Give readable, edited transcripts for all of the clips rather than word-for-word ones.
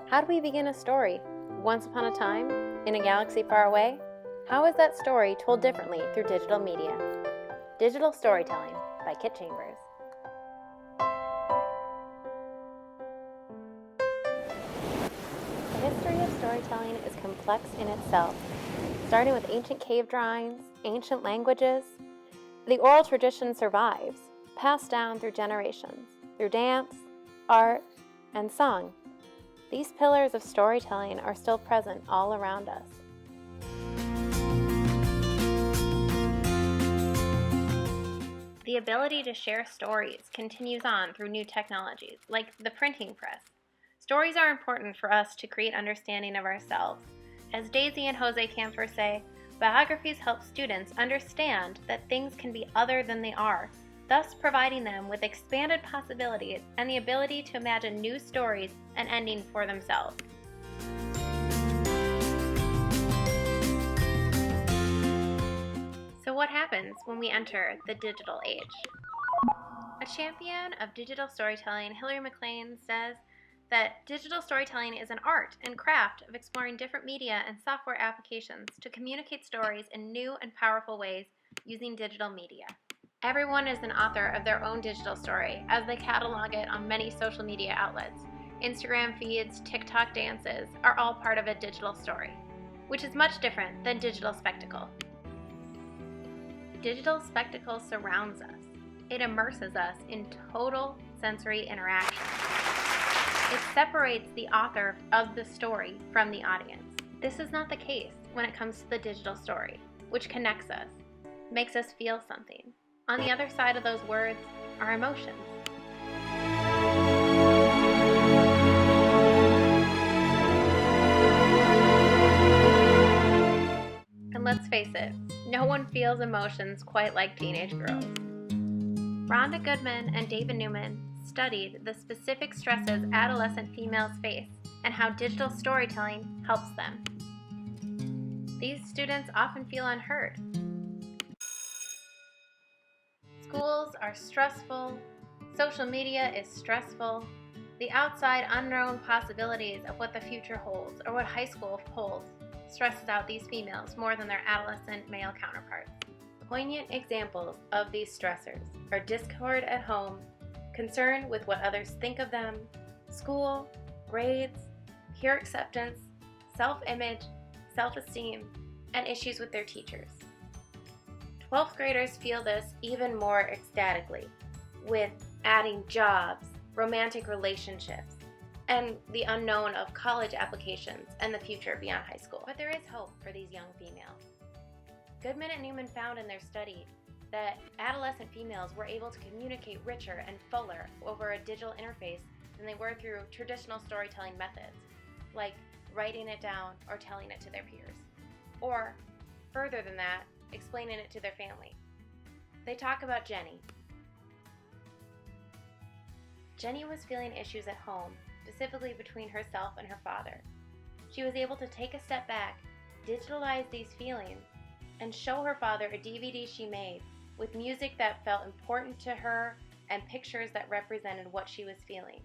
How do we begin a story? Once upon a time, in a galaxy far away? How is that story told differently through digital media? Digital Storytelling by Kit Chambers. The history of storytelling is complex in itself, starting with ancient cave drawings, ancient languages. The oral tradition survives, passed down through generations, through dance, art, and song. These pillars of storytelling are still present all around us. The ability to share stories continues on through new technologies, like the printing press. Stories are important for us to create understanding of ourselves. As Daisy and Jose Camphor say, biographies help students understand that things can be other than they are, thus providing them with expanded possibilities and the ability to imagine new stories and endings for themselves. So what happens when we enter the digital age? A champion of digital storytelling, Hilary McLean, says that digital storytelling is an art and craft of exploring different media and software applications to communicate stories in new and powerful ways using digital media. Everyone is an author of their own digital story as they catalog it on many social media outlets. Instagram feeds, TikTok dances are all part of a digital story, which is much different than digital spectacle. Digital spectacle surrounds us. It immerses us in total sensory interaction. It separates the author of the story from the audience. This is not the case when it comes to the digital story, which connects us, makes us feel something. On the other side of those words are emotions. And let's face it, no one feels emotions quite like teenage girls. Rhonda Goodman and David Newman studied the specific stresses adolescent females face and how digital storytelling helps them. These students often feel unheard. Schools are stressful, social media is stressful, the outside unknown possibilities of what the future holds or what high school holds stresses out these females more than their adolescent male counterparts. Poignant examples of these stressors are discord at home, concern with what others think of them, school, grades, peer acceptance, self-image, self-esteem, and issues with their teachers. 12th graders feel this even more ecstatically, with adding jobs, romantic relationships, and the unknown of college applications and the future beyond high school. But there is hope for these young females. Goodman and Newman found in their study that adolescent females were able to communicate richer and fuller over a digital interface than they were through traditional storytelling methods, like writing it down or telling it to their peers. Or, further than that, explaining it to their family. They talk about Jenny. Jenny was feeling issues at home, specifically between herself and her father. She was able to take a step back, digitalize these feelings, and show her father a DVD she made with music that felt important to her and pictures that represented what she was feeling.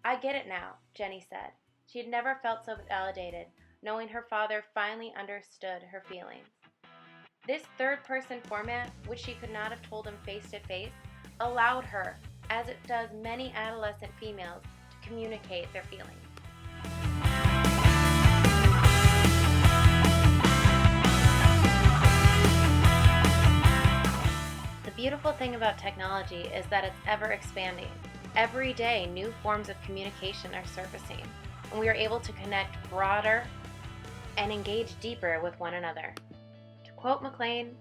"I get it now," Jenny said. She had never felt so validated, knowing her father finally understood her feelings. This third-person format, which she could not have told him face-to-face, allowed her, as it does many adolescent females, to communicate their feelings. The beautiful thing about technology is that it's ever expanding. Every day, new forms of communication are surfacing, and we are able to connect broader and engage deeper with one another. To quote McLean,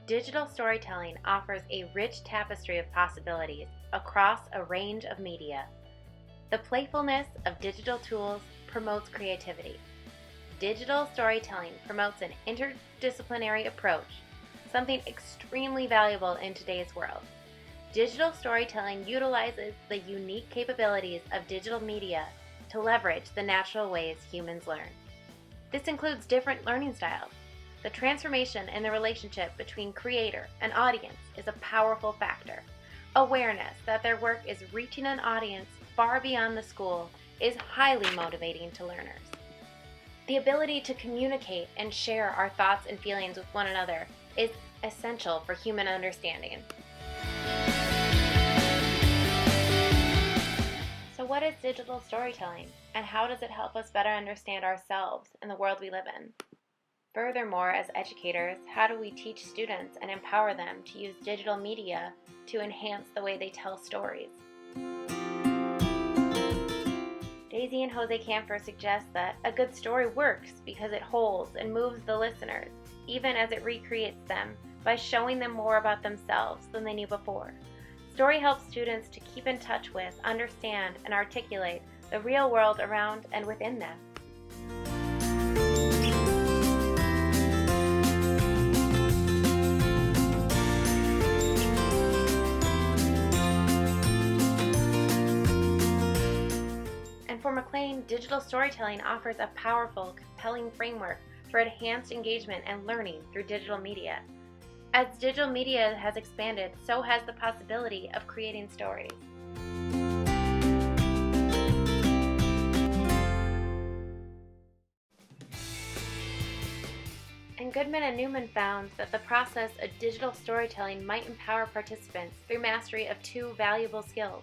"Digital storytelling offers a rich tapestry of possibilities across a range of media. The playfulness of digital tools promotes creativity. Digital storytelling promotes an interdisciplinary approach, something extremely valuable in today's world. Digital storytelling utilizes the unique capabilities of digital media to leverage the natural ways humans learn. This includes different learning styles. The transformation in the relationship between creator and audience is a powerful factor. Awareness that their work is reaching an audience far beyond the school is highly motivating to learners. The ability to communicate and share our thoughts and feelings with one another is essential for human understanding. So what is digital storytelling, and how does it help us better understand ourselves and the world we live in? Furthermore, as educators, how do we teach students and empower them to use digital media to enhance the way they tell stories? Daisy and Jose Camphor suggest that a good story works because it holds and moves the listeners, even as it recreates them by showing them more about themselves than they knew before. Story helps students to keep in touch with, understand, and articulate the real world around and within them. And for McLean, digital storytelling offers a powerful, compelling framework for enhanced engagement and learning through digital media. As digital media has expanded, so has the possibility of creating stories. And Goodman and Newman found that the process of digital storytelling might empower participants through mastery of two valuable skills: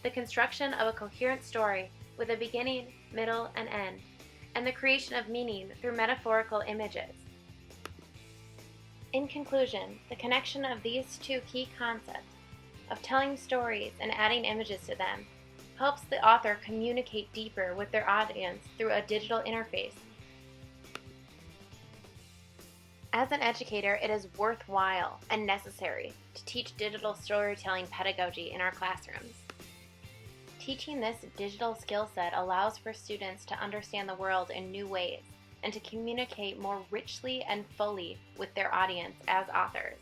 the construction of a coherent story with a beginning, middle, and end, and the creation of meaning through metaphorical images. In conclusion, the connection of these two key concepts of telling stories and adding images to them helps the author communicate deeper with their audience through a digital interface. As an educator, it is worthwhile and necessary to teach digital storytelling pedagogy in our classrooms. Teaching this digital skill set allows for students to understand the world in new ways and to communicate more richly and fully with their audience as authors.